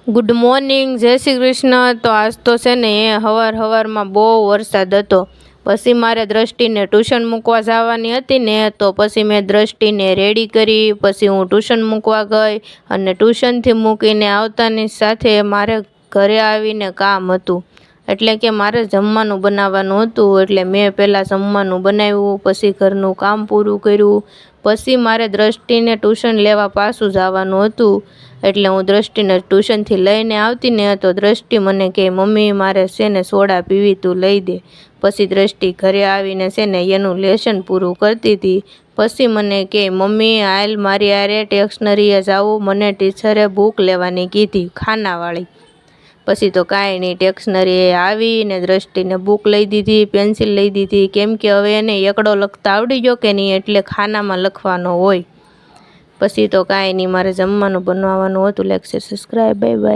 Good morning, જય શ્રી કૃષ્ણ। તો આજ તો છે ને હવારમાં બહુ વરસાદ હતો। પછી મારે દ્રષ્ટિને ટ્યુશન મૂકવા જવાની હતી ને, તો પછી મેં દ્રષ્ટિને રેડી કરી। પછી હું ટ્યુશન મૂકવા ગઈ અને ટ્યુશનથી મૂકીને આવતાની સાથે મારે ઘરે આવીને કામ હતું, એટલે કે મારે જમવાનું બનાવવાનું હતું। એટલે મેં પહેલાં જમવાનું બનાવ્યું, પછી ઘરનું કામ પૂરું કર્યું। પછી મારે દ્રષ્ટિને ટ્યુશન લેવા પાછું જવાનું હતું, એટલે હું દ્રષ્ટિને ટ્યુશનથી લઈને આવતી ને, તો દ્રષ્ટિ મને કહે, મમ્મી મારે છે ને સોડા પીવી, તું લઈ દે। પછી દ્રષ્ટિ ઘરે આવીને છે ને એનું લેસન પૂરું કરતી હતી। પછી મને કહે, મમ્મી હાલ મારી હારે ટેક્શનરીએ જાવું, મને ટીચરે બુક લેવાની કીધી ખાનાવાળી। પછી તો કાંઈ નહીં, ટેક્શનરીએ આવીને દ્રષ્ટિને બુક લઈ દીધી, પેન્સિલ લઈ દીધી, કેમ કે હવે એને એકડો લખતા આવડી ગયો કે નહીં, એટલે ખાનામાં લખવાનો હોય। પછી તો કાંઈ નહીં, મારે જમવાનું બનાવવાનું હતું। Like share subscribe, bye bye.